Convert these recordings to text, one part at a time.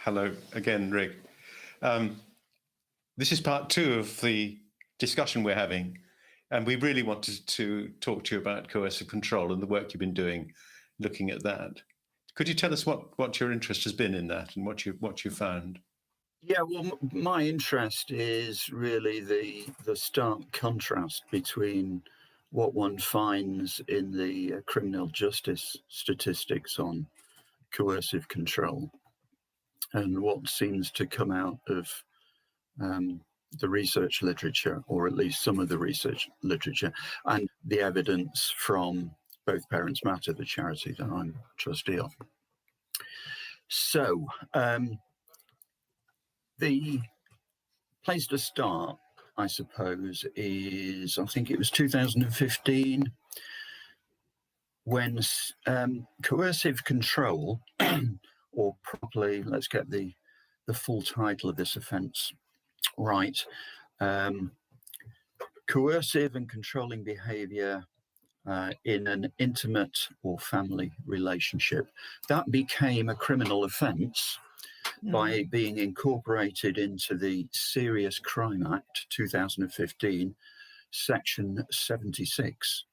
Hello again, Rick. This is part two of the discussion we're having, and we really wanted to talk to you about coercive control and the work you've been doing, looking at that. Could you tell us what your interest has been in that and what you found? Yeah, well, my interest is really the stark contrast between what one finds in the criminal justice statistics on coercive control and what seems to come out of the research literature, or at least some of the research literature, and the evidence from Both Parents Matter, the charity that I'm trustee of. So, the place to start, I suppose, is, I think it was 2015, when coercive control, or properly, let's get the full title of this offence right, coercive and controlling behaviour in an intimate or family relationship. That became a criminal offence by being incorporated into the Serious Crime Act 2015, Section 76,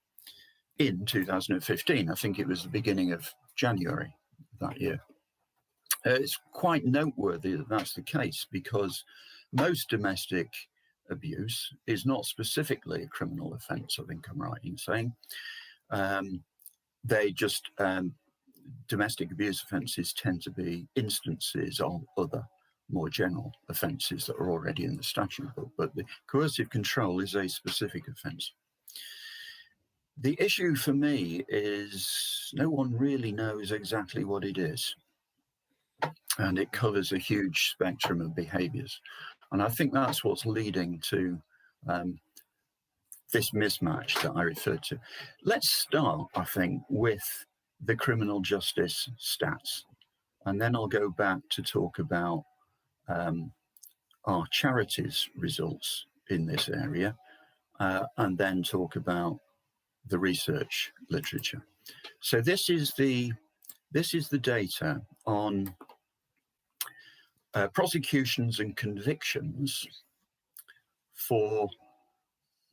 in 2015. I think it was the beginning of January that year. It's quite noteworthy that that's the case, because most domestic abuse is not specifically a criminal offence, I think I'm right in saying. They just, domestic abuse offences tend to be instances of other more general offences that are already in the statute book, but the coercive control is a specific offence. The issue for me is no one really knows exactly what it is, and it covers a huge spectrum of behaviours. And I think that's what's leading to this mismatch that I referred to. Let's start, I think, with the criminal justice stats, and then I'll go back to talk about our charities results in this area, and then talk about the research literature. So this is the data on prosecutions and convictions for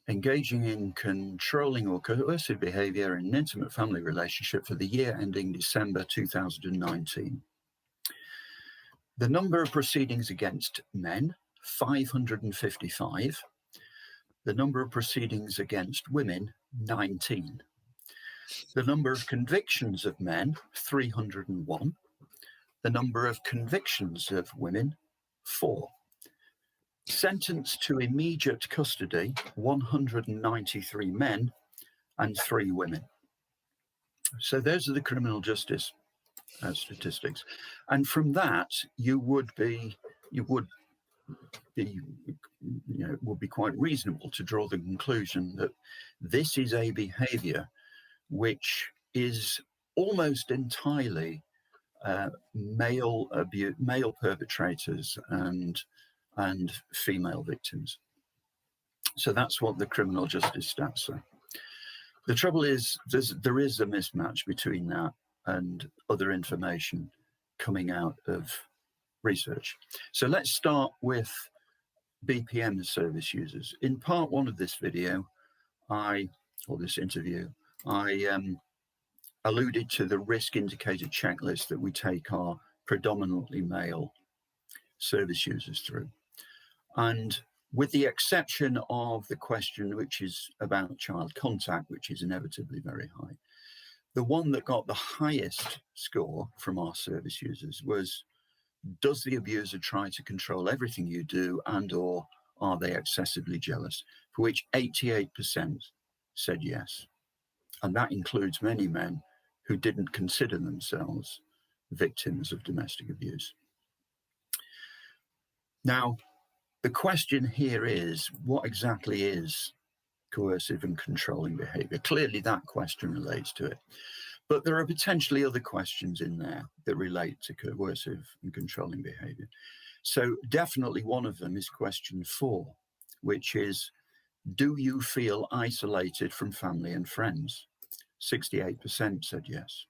engaging in controlling or coercive behaviour in an intimate family relationship for the year ending December 2019. The number of proceedings against men, 555. The number of proceedings against women, 19. The number of convictions of men, 301. The number of convictions of women, 4. Sentenced to immediate custody, 193 men and 3 women. So those are the criminal justice statistics. And from that, it would be quite reasonable to draw the conclusion that this is a behaviour which is almost entirely male perpetrators and female victims. So that's what the criminal justice stats say. The trouble is, there is a mismatch between that and other information coming out of research. So let's start with BPM service users. In part one of this video, this interview, I alluded to the risk indicator checklist that we take our predominantly male service users through. And with the exception of the question which is about child contact, which is inevitably very high, the one that got the highest score from our service users was, does the abuser try to control everything you do, and or are they excessively jealous? For which 88% said yes. And that includes many men who didn't consider themselves victims of domestic abuse. Now, the question here is, what exactly is coercive and controlling behaviour? Clearly, that question relates to it. But there are potentially other questions in there that relate to coercive and controlling behaviour. So definitely one of them is question 4, which is, do you feel isolated from family and friends? 68% said yes.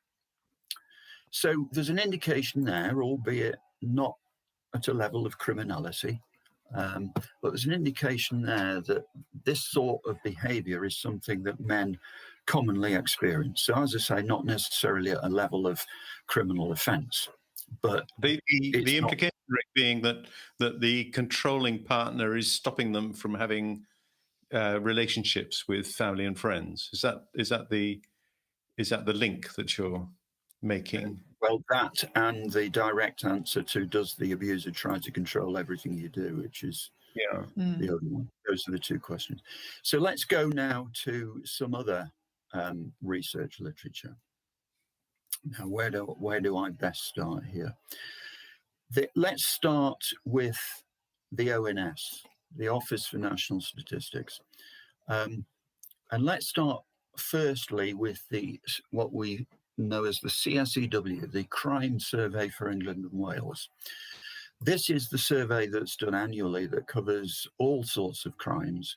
So there's an indication there, albeit not at a level of criminality. But there's an indication there that this sort of behaviour is something that men commonly experience. So, as I say, not necessarily at a level of criminal offence, but the implication being that the controlling partner is stopping them from having relationships with family and friends. Is that the link that you're making? Well, that and the direct answer to does the abuser try to control everything you do, which is the other one. Those are the two questions. So let's go now to some other research literature. Now, where do I best start here? Let's start with the ONS, the Office for National Statistics. And let's start firstly with what we know as the CSEW, the Crime Survey for England and Wales. This is the survey that's done annually that covers all sorts of crimes,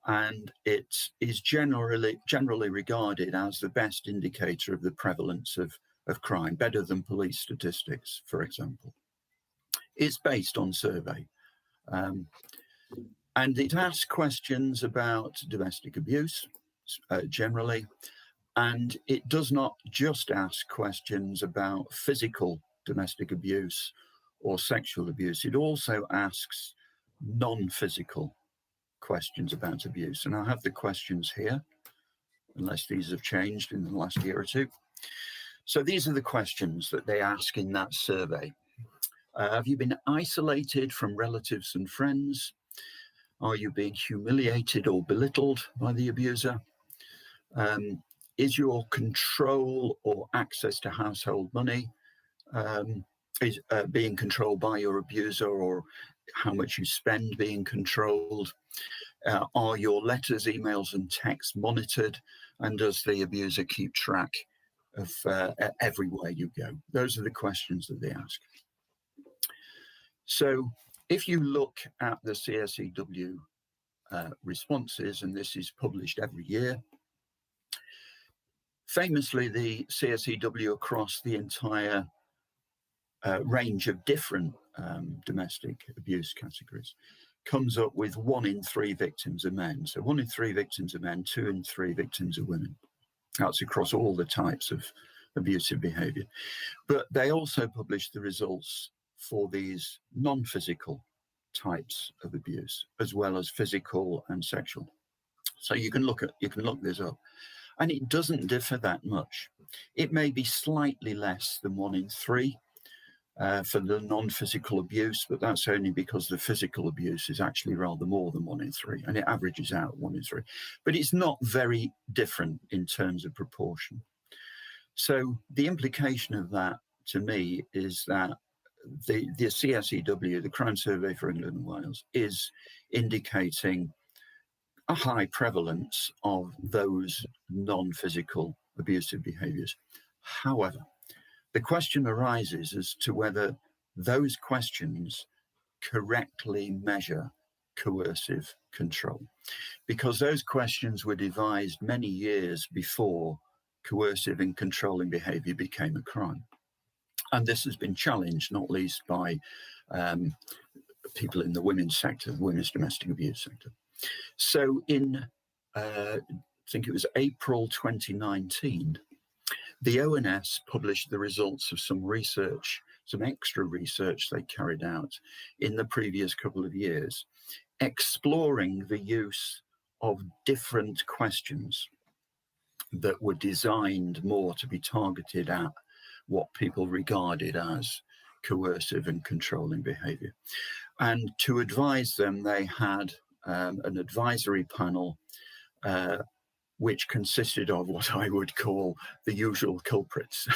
and it is generally regarded as the best indicator of the prevalence of crime, better than police statistics, for example. It's based on survey. And it asks questions about domestic abuse, generally, and it does not just ask questions about physical domestic abuse or sexual abuse. It also asks non-physical questions about abuse. And I have the questions here, unless these have changed in the last year or two. So these are the questions that they ask in that survey. Have you been isolated from relatives and friends? Are you being humiliated or belittled by the abuser? Is your control or access to household money being controlled by your abuser, or how much you spend being controlled? Are your letters, emails, and texts monitored? And does the abuser keep track of everywhere you go? Those are the questions that they ask. So if you look at the CSEW responses, and this is published every year, famously, the CSEW across the entire range of different domestic abuse categories comes up with 1 in 3 victims are men. So 1 in 3 victims are men, 2 in 3 victims are women. That's across all the types of abusive behaviour. But they also publish the results for these non-physical types of abuse, as well as physical and sexual. So you can look this up. And it doesn't differ that much. It may be slightly less than 1 in 3 for the non-physical abuse, but that's only because the physical abuse is actually rather more than 1 in 3, and it averages out 1 in 3. But it's not very different in terms of proportion. So the implication of that, to me, is that the CSEW, the Crime Survey for England and Wales, is indicating a high prevalence of those non-physical abusive behaviours. However, the question arises as to whether those questions correctly measure coercive control, because those questions were devised many years before coercive and controlling behaviour became a crime. And this has been challenged, not least by people in the women's sector, the women's domestic abuse sector. So in, I think it was April 2019, the ONS published the results of some research, some extra research they carried out in the previous couple of years, exploring the use of different questions that were designed more to be targeted at what people regarded as coercive and controlling behaviour. And to advise them, they had an advisory panel which consisted of what I would call the usual culprits.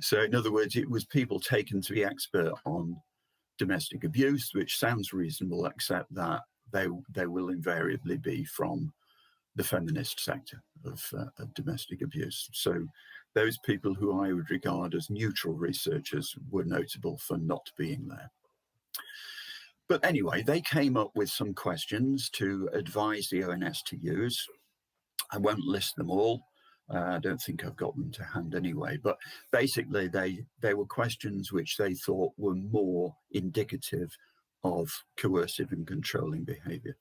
So in other words, it was people taken to be expert on domestic abuse, which sounds reasonable, except that they will invariably be from the feminist sector of domestic abuse. So those people who I would regard as neutral researchers were notable for not being there. But anyway, they came up with some questions to advise the ONS to use. I won't list them all, I don't think I've got them to hand anyway, but basically they were questions which they thought were more indicative of coercive and controlling behaviour.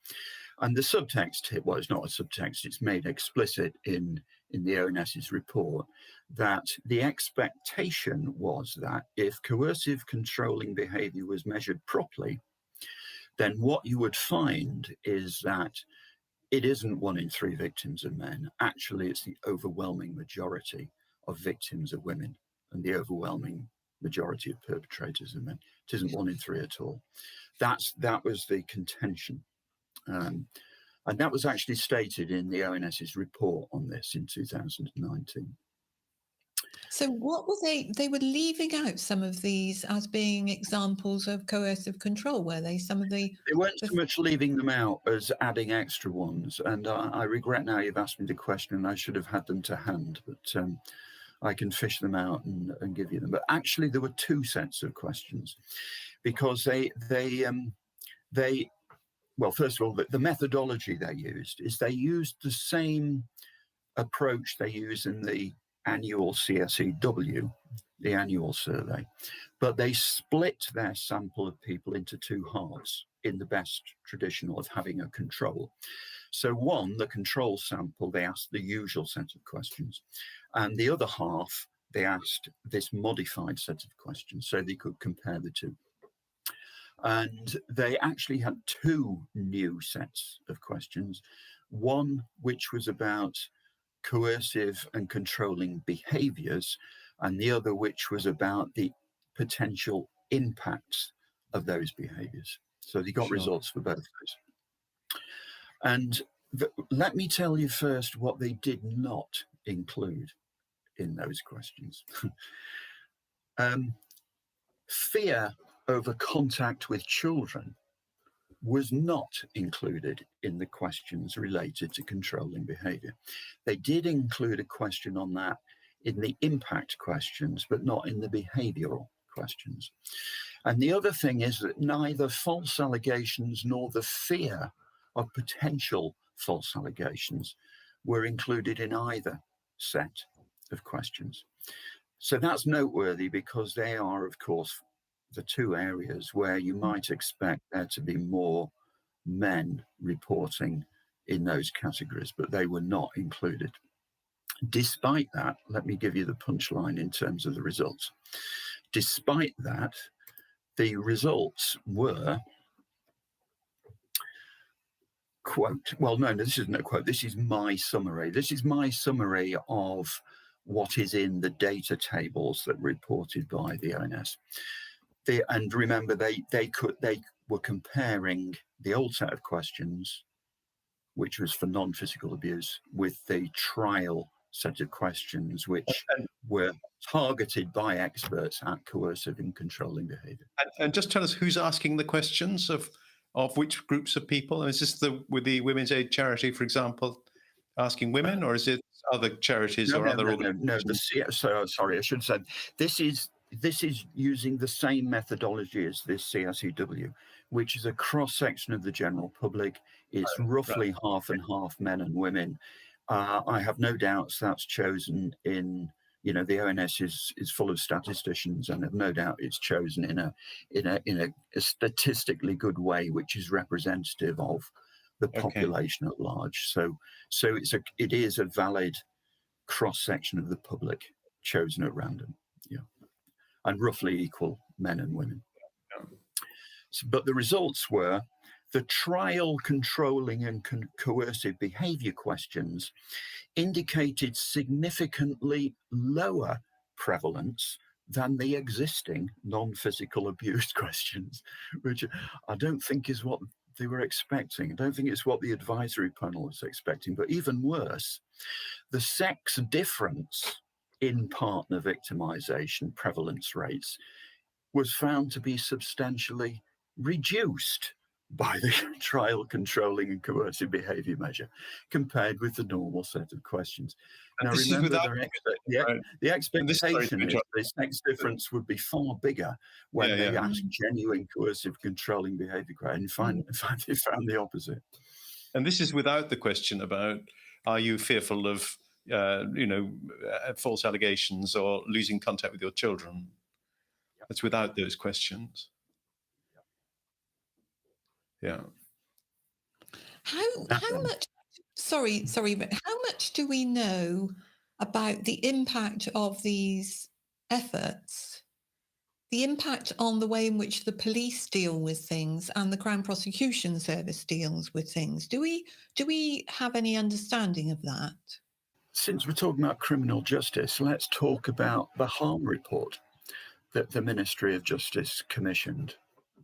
And the subtext here, well, it's not a subtext, it's made explicit in the ONS's report, that the expectation was that if coercive controlling behaviour was measured properly, then what you would find is that it isn't 1 in 3 victims are men. Actually, it's the overwhelming majority of victims are women, and the overwhelming majority of perpetrators are men. It isn't 1 in 3 at all. That was the contention. And that was actually stated in the ONS's report on this in 2019. So what were they were leaving out some of these as being examples of coercive control, were they? Some of They weren't so much leaving them out as adding extra ones. And I regret now you've asked me the question, and I should have had them to hand, but I can fish them out and give you them. But actually there were 2 sets of questions, because well, first of all, the methodology they used the same approach they use in the annual Csew, the annual survey, but they split their sample of people into 2 halves in the best traditional of having a control. So the control sample, they asked the usual set of questions, and the other half, they asked this modified set of questions so they could compare the 2. And they actually had 2 new sets of questions, one which was about coercive and controlling behaviours, and the other which was about the potential impacts of those behaviours. So they got results for both of those. And let me tell you first what they did not include in those questions. Fear over contact with children was not included in the questions related to controlling behaviour. They did include a question on that in the impact questions, but not in the behavioural questions. And the other thing is that neither false allegations nor the fear of potential false allegations were included in either set of questions. So that's noteworthy, because they are, of course, the 2 areas where you might expect there to be more men reporting in those categories, but they were not included. Despite that, let me give you the punchline in terms of the results. Despite that, the results were, quote, well, no, this isn't a quote, this is my summary. This is my summary of what is in the data tables that were reported by the ONS. And remember, they were comparing the old set of questions, which was for non-physical abuse, with the trial set of questions, which were targeted by experts at coercive and controlling behaviour. And just tell us who's asking the questions of which groups of people. Is this with the Women's Aid Charity, for example, asking women, or is it other charities or other organisations? Sorry, I should have said this is using the same methodology as this CSEW, which is a cross-section of the general public. It's roughly half and half, men and women. I have no doubts that's chosen in, the ONS is full of statisticians, and I've no doubt it's chosen in a statistically good way, which is representative of the population at large. So it is a valid cross-section of the public chosen at random. Yeah. And roughly equal men and women. But the results were the trial controlling and coercive behaviour questions indicated significantly lower prevalence than the existing non-physical abuse questions, which I don't think is what they were expecting. I don't think it's what the advisory panel was expecting. But even worse, the sex difference in partner victimization prevalence rates was found to be substantially reduced by the trial controlling and coercive behaviour measure compared with the normal set of questions. And now remember, the expectation is the sex difference would be far bigger when they asked genuine coercive controlling behaviour, and in fact they found the opposite. And this is without the question about, are you fearful of false allegations or losing contact with your children. That's without those questions. Yeah. How much? Sorry, but how much do we know about the impact of these efforts? The impact on the way in which the police deal with things and the Crown Prosecution Service deals with things. Do we have any understanding of that? Since we're talking about criminal justice, let's talk about the harm report that the Ministry of Justice commissioned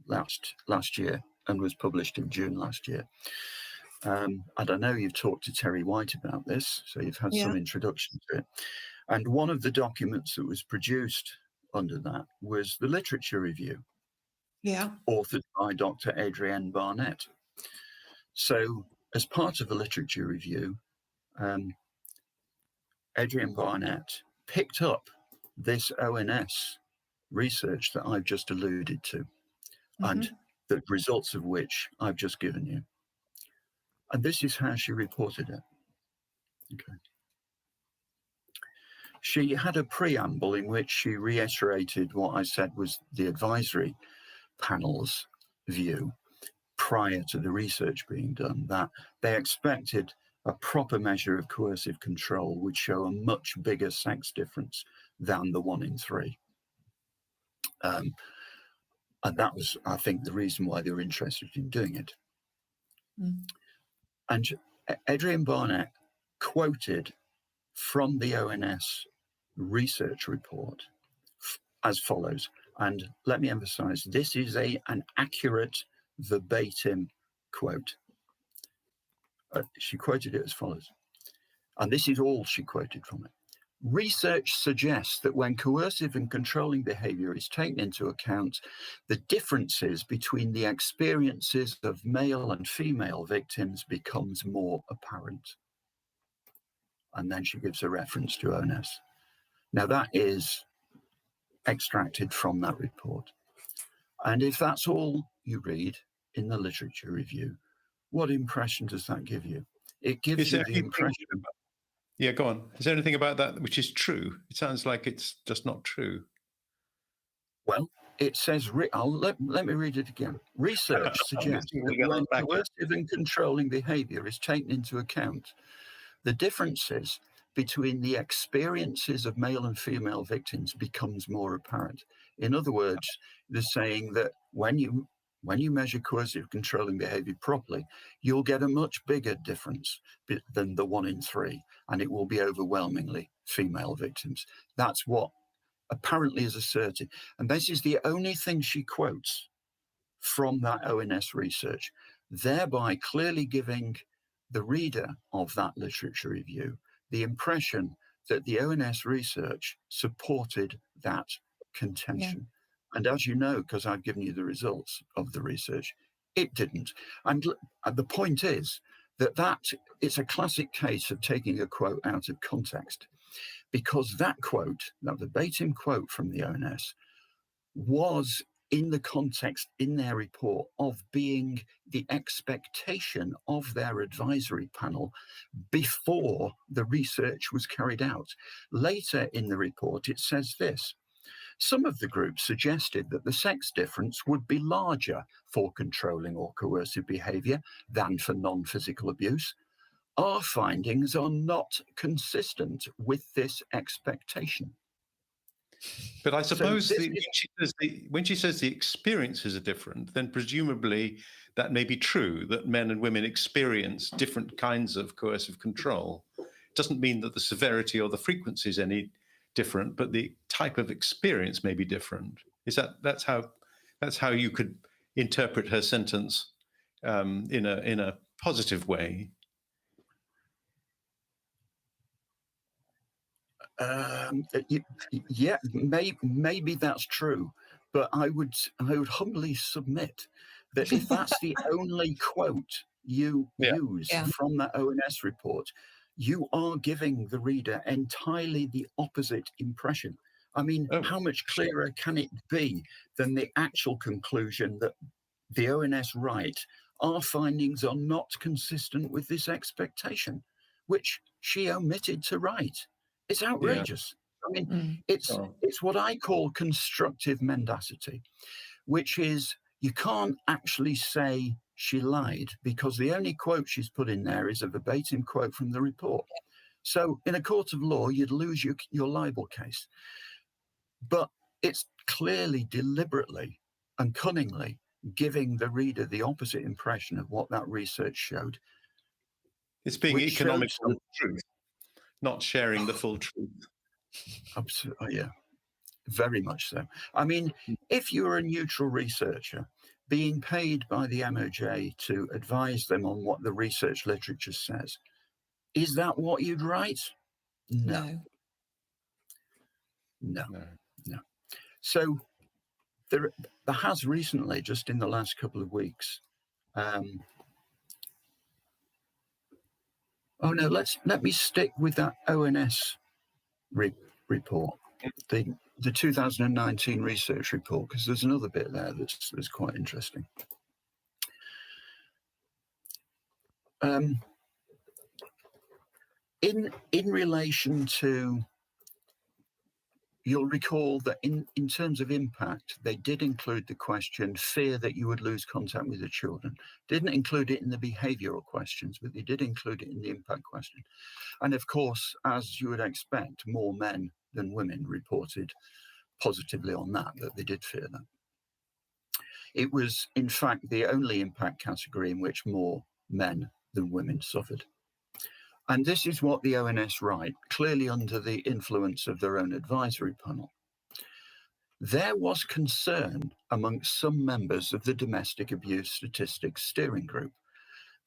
last year and was published in June last year. And I know you've talked to Terry White about this, so you've had some introduction to it. And one of the documents that was produced under that was the literature review, authored by Dr. Adrienne Barnett. So as part of the literature review, Adrienne Barnett picked up this ONS research that I've just alluded to, and the results of which I've just given you. And this is how she reported it. Okay. She had a preamble in which she reiterated what I said was the advisory panel's view prior to the research being done, that they expected a proper measure of coercive control would show a much bigger sex difference than the 1 in 3. And that was, I think, the reason why they were interested in doing it. And Adrienne Barnett quoted from the ONS research report as follows, and let me emphasize, this is an accurate verbatim quote. She quoted it as follows, and this is all she quoted from it. Research suggests that when coercive and controlling behavior is taken into account, the differences between the experiences of male and female victims becomes more apparent. And then she gives a reference to ONS. Now that is extracted from that report. And if that's all you read in the literature review, what impression does that give you? It gives you the impression. Yeah, go on. Is there anything about that which is true? It sounds like it's just not true. Well, it says, let me read it again. Research suggests that when coercive and controlling behavior is taken into account, the differences between the experiences of male and female victims becomes more apparent. In other words, they're saying that when you measure coercive controlling behavior properly, you'll get a much bigger difference than the 1 in 3, and it will be overwhelmingly female victims. That's what apparently is asserted. And this is the only thing she quotes from that ONS research, thereby clearly giving the reader of that literature review the impression that the ONS research supported that contention. Yeah. And as you know, because I've given you the results of the research, it didn't. And the point is that it's a classic case of taking a quote out of context, because that quote, that verbatim quote from the ONS, was in the context in their report of being the expectation of their advisory panel before the research was carried out. Later in the report, it says this: some of the groups suggested that the sex difference would be larger for controlling or coercive behavior than for non-physical abuse. Our findings are not consistent with this expectation. But I suppose when she says the experiences are different, then presumably that may be true, that men and women experience different kinds of coercive control. It doesn't mean that the severity or the frequency is any different, but the type of experience may be different. That's how you could interpret her sentence in a positive way? Yeah, maybe that's true, but I would humbly submit that if that's the only quote you use from that ONS report, you are giving the reader entirely the opposite impression. I mean, how much clearer can it be than the actual conclusion that the ONS write, our findings are not consistent with this expectation? which she omitted to write. It's outrageous. I mean, it's what I call constructive mendacity, which is you can't actually say she lied because the only quote she's put in there is a verbatim quote from the report. So in a court of law, you'd lose your libel case. But it's clearly, deliberately and cunningly giving the reader the opposite impression of what that research showed. It's being economic with truth, not sharing the full truth. Absolutely, yeah, very much so. I mean, if you were a neutral researcher being paid by the MOJ to advise them on what the research literature says, is that what you'd write? No. So there has recently, just in the last couple of weeks, let me stick with that ONS report, the 2019 research report, because there's another bit there that's quite interesting. In relation to, you'll recall that in terms of impact, they did include the question, fear that you would lose contact with the children. Didn't include it in the behavioural questions, but they did include it in the impact question. And of course, as you would expect, more men than women reported positively on that they did fear that. It was, in fact, the only impact category in which more men than women suffered. And this is what the ONS write, clearly under the influence of their own advisory panel. There was concern amongst some members of the Domestic Abuse Statistics Steering Group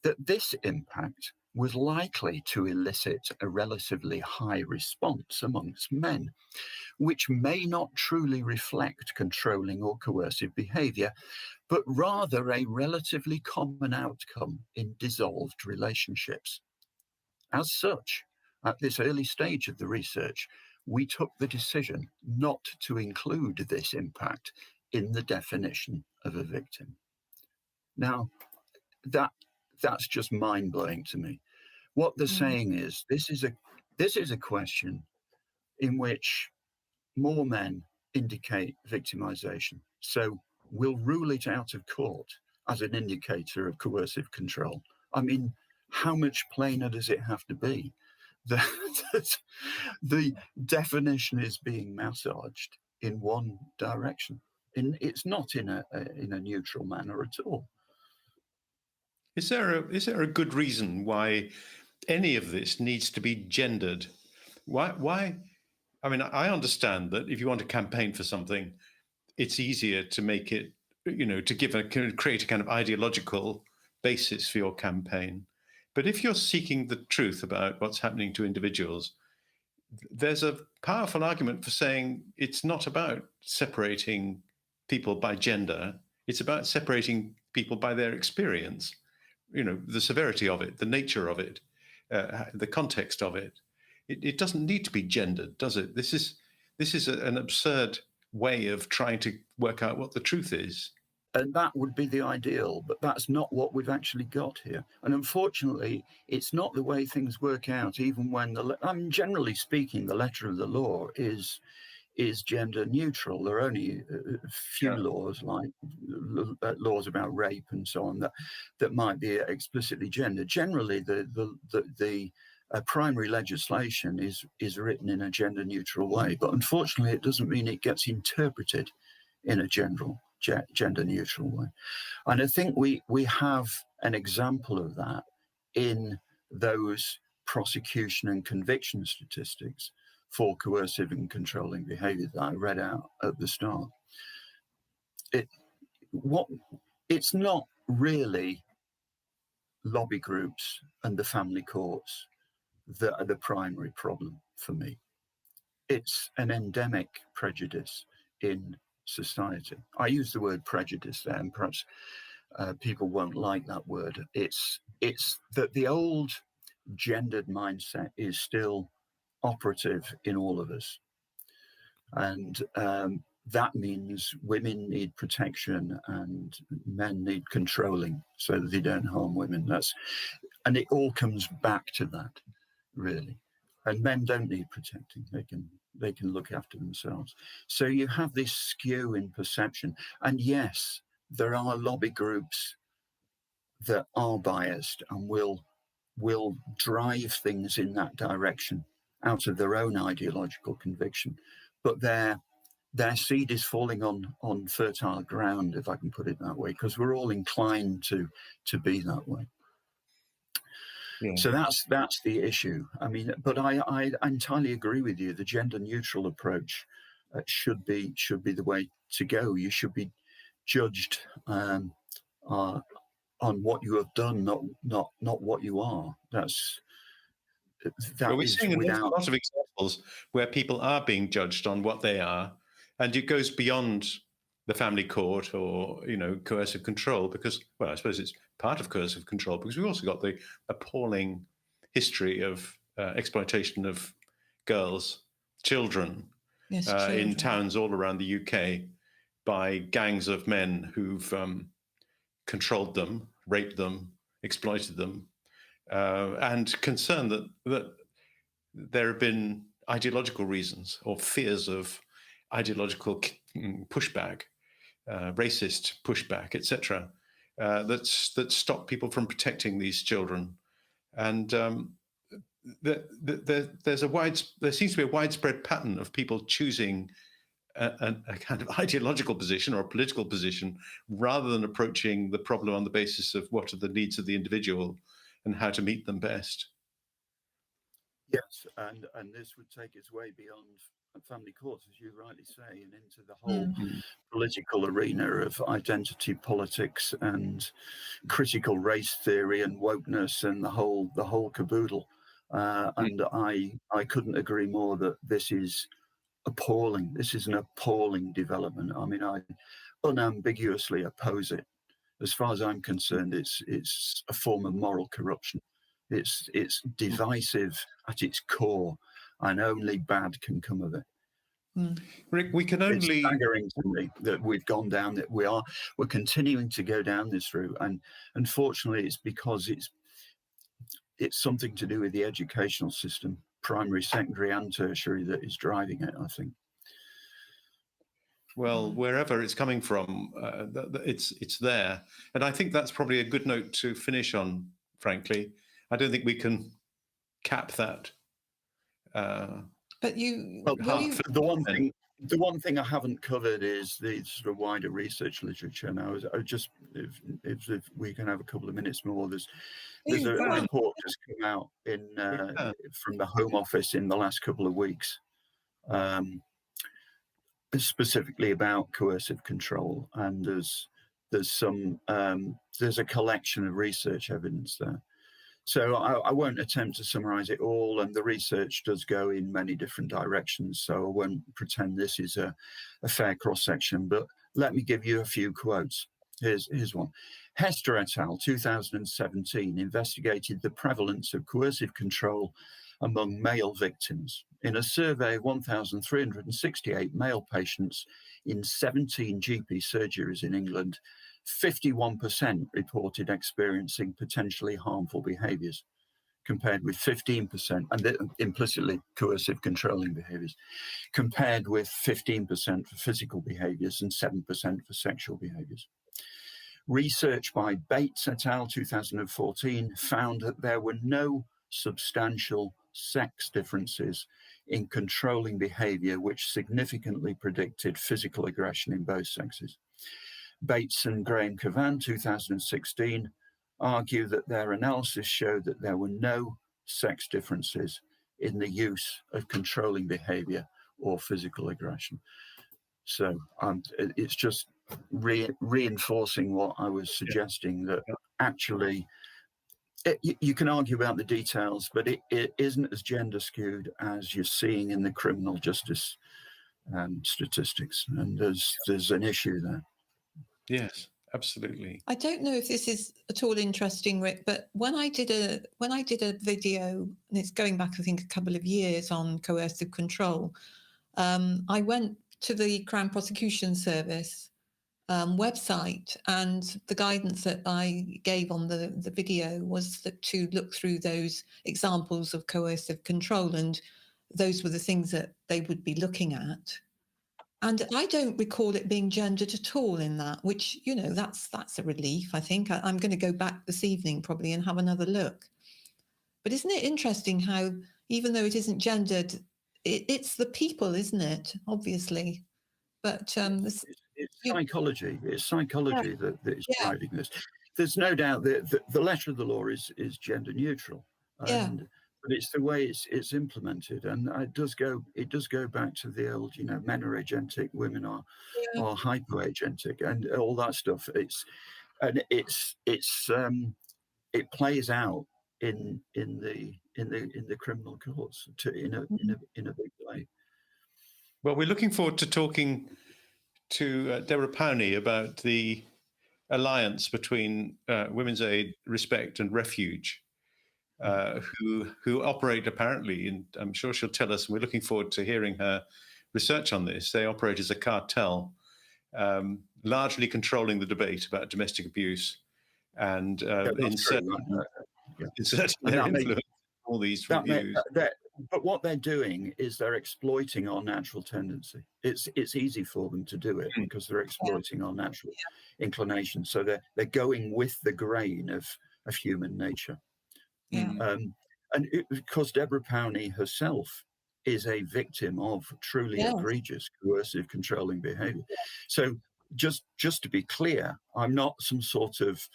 that this impact was likely to elicit a relatively high response amongst men, which may not truly reflect controlling or coercive behaviour, but rather a relatively common outcome in dissolved relationships. As such, at this early stage of the research, we took the decision not to include this impact in the definition of a victim. Now, that's just mind-blowing to me. What they're saying is this is a question in which more men indicate victimization. So we'll rule it out of court as an indicator of coercive control. I mean, how much plainer does it have to be? The definition is being massaged in one direction. It's not in a neutral manner at all. Is there a good reason why any of this needs to be gendered? Why? I mean, I understand that if you want to campaign for something, it's easier to make it, to create a kind of ideological basis for your campaign. But if you're seeking the truth about what's happening to individuals, there's a powerful argument for saying it's not about separating people by gender. It's about separating people by their experience, the severity of it, the nature of it, the context of it. It doesn't need to be gendered, does it? This is an absurd way of trying to work out what the truth is. And that would be the ideal, but that's not what we've actually got here. And unfortunately, it's not the way things work out, even when generally speaking, the letter of the law is gender neutral. There are only a few laws, like laws about rape and so on, that might be explicitly gendered. Generally, the primary legislation is written in a gender neutral way, but unfortunately, it doesn't mean it gets interpreted in a gender neutral way. And I think we have an example of that in those prosecution and conviction statistics for coercive and controlling behaviour that I read out at the start. It's not really lobby groups and the family courts that are the primary problem for me. It's an endemic prejudice in society. I use the word prejudice there, and perhaps people won't like that word. It's that the old gendered mindset is still operative in all of us. And that means women need protection and men need controlling so that they don't harm women. And it all comes back to that. really. And men don't need protecting. They can look after themselves. So you have this skew in perception. And yes, there are lobby groups that are biased and will drive things in that direction out of their own ideological conviction. But their seed is falling on fertile ground, if I can put it that way, because we're all inclined to be that way. Yeah. So that's the issue. I mean, but I entirely agree with you. The gender neutral approach should be the way to go. You should be judged on what you have done, not what you are. That Well, we're is seeing a without. lot of examples where people are being judged on what they are, and it goes beyond the family court or, coercive control, because, well, I suppose it's part of coercive control, because we've also got the appalling history of exploitation of girls, children, Yes, in children. towns all around the UK by gangs of men who've controlled them, raped them, exploited them, and concerned that there have been ideological reasons or fears of ideological pushback, racist pushback, etc., that stop people from protecting these children. And there seems to be a widespread pattern of people choosing a kind of ideological position or a political position rather than approaching the problem on the basis of what are the needs of the individual and how to meet them best. Yes, and this would take its way beyond family courts, as you rightly say, and into the whole political arena of identity politics and critical race theory and wokeness and the whole caboodle. And I couldn't agree more that this is appalling. This is an appalling development. I mean, I unambiguously oppose it. As far as I'm concerned, it's a form of moral corruption. It's divisive at its core, and only bad can come of it. Rick, we can only. It's staggering to me that we've gone down that we're continuing to go down this route, and unfortunately, it's because it's something to do with the educational system, primary, secondary, and tertiary, that is driving it, I think. Well, wherever it's coming from, it's there, and I think that's probably a good note to finish on. Frankly, I don't think we can cap that. But the one thing I haven't covered is the sort of wider research literature. Now, I just if we can have a couple of minutes more, there's a report just come out from the Home Office in the last couple of weeks, specifically about coercive control, and there's a collection of research evidence there. So I won't attempt to summarize it all, and the research does go in many different directions, so I won't pretend this is a fair cross-section, but let me give you a few quotes. Here's one. Hester et al., 2017, investigated the prevalence of coercive control among male victims. In a survey of 1,368 male patients in 17 GP surgeries in England, 51% reported experiencing potentially harmful behaviours, compared with 15%, and implicitly coercive controlling behaviours, compared with 15% for physical behaviours and 7% for sexual behaviours. Research by Bates et al., 2014, found that there were no substantial sex differences in controlling behaviour which significantly predicted physical aggression in both sexes. Bates and Graham Cavan, 2016, argue that their analysis showed that there were no sex differences in the use of controlling behaviour or physical aggression. So it's just reinforcing what I was suggesting, that actually you can argue about the details, but it isn't as gender skewed as you're seeing in the criminal justice statistics, and there's an issue there. Yes, absolutely. I don't know if this is at all interesting, Rick, but when I did a video, and it's going back, I think, a couple of years, on coercive control, I went to the Crown Prosecution Service website, and the guidance that I gave on the video was that to look through those examples of coercive control, and those were the things that they would be looking at. And I don't recall it being gendered at all in that, which, you know, that's a relief, I think. I'm going to go back this evening probably and have another look. But isn't it interesting how, even though it isn't gendered, it's the people, isn't it? Obviously. But it's psychology. It's psychology that is driving this. There's no doubt that the letter of the law is gender neutral, but it's the way it's implemented, and it does go back to the old, you know, men are agentic, women are hypoagentic, and all that stuff. It plays out in the criminal courts in a big way. Well, we're looking forward to talking to Deborah Powney about the alliance between Women's Aid, Respect and Refuge, who operate apparently, and I'm sure she'll tell us, and we're looking forward to hearing her research on this. They operate as a cartel, largely controlling the debate about domestic abuse, and inserting their influence in all these reviews. But what they're doing is they're exploiting our natural tendency. It's easy for them to do it because they're exploiting our natural inclination. So they're going with the grain of human nature. Because Deborah Powney herself is a victim of truly egregious coercive controlling behavior. So just to be clear, I'm not some sort of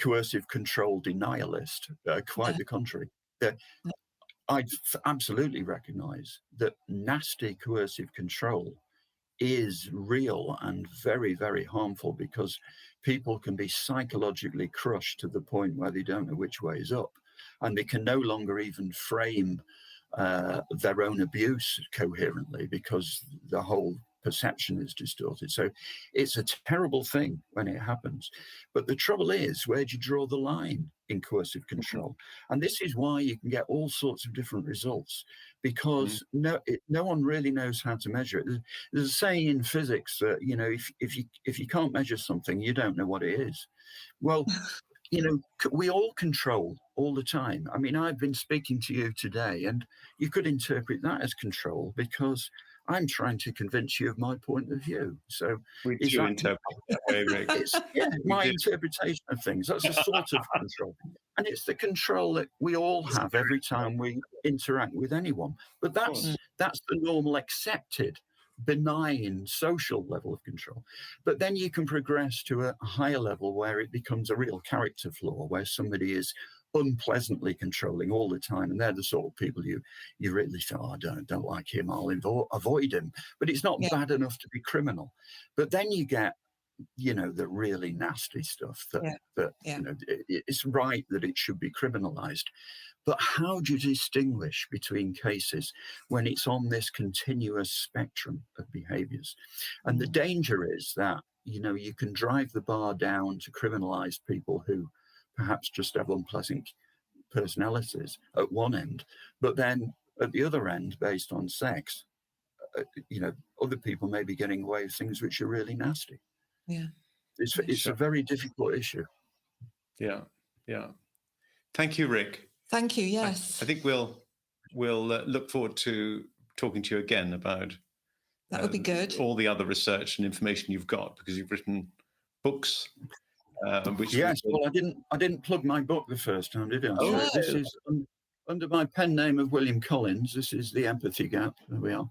coercive control denialist. Quite the contrary. I absolutely recognize that nasty coercive control is real and very, very harmful, because people can be psychologically crushed to the point where they don't know which way is up, and they can no longer even frame their own abuse coherently because the whole perception is distorted. So it's a terrible thing when it happens. But the trouble is, where do you draw the line in coercive control? And this is why you can get all sorts of different results, because no one really knows how to measure it. There's a saying in physics that, you know, if you can't measure something, you don't know what it is. Well, you know, we all control all the time. I mean, I've been speaking to you today, and you could interpret that as control because I'm trying to convince you of my point of view. So we do interpret that way, Rick. It's my interpretation of things. That's a sort of control. And it's the control that we all have every time we interact with anyone. But that's the normal, accepted, benign social level of control. But then you can progress to a higher level where it becomes a real character flaw, where somebody is unpleasantly controlling all the time, and they're the sort of people you really think, oh, I don't like him, I'll avoid him. But it's not bad enough to be criminal. But then you get, you know, the really nasty stuff that you know, it's right that it should be criminalized. But how do you distinguish between cases when it's on this continuous spectrum of behaviors? And the danger is that, you know, you can drive the bar down to criminalize people who perhaps just have unpleasant personalities at one end, but then at the other end, based on sex, you know, other people may be getting away with things which are really nasty. It's a very difficult issue. Thank you, Rick. Thank you. Yes, I think we'll look forward to talking to you again about that would be good. All the other research and information you've got, because you've written books. Well, I didn't plug my book the first time, did I? So this is under my pen name of William Collins. This is The Empathy Gap. There we are.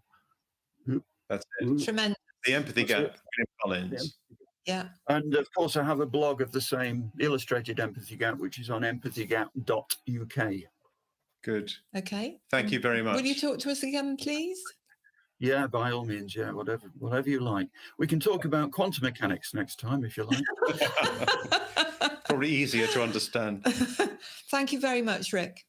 That's it. Tremendous. The Empathy Gap, William Collins. Yeah. And of course, I have a blog of the same, illustrated Empathy Gap, which is on empathygap.uk. Good. Okay. Thank you very much. Will you talk to us again, please? Yeah, by all means. Yeah, whatever you like. We can talk about quantum mechanics next time, if you like. Probably easier to understand. Thank you very much, Rick.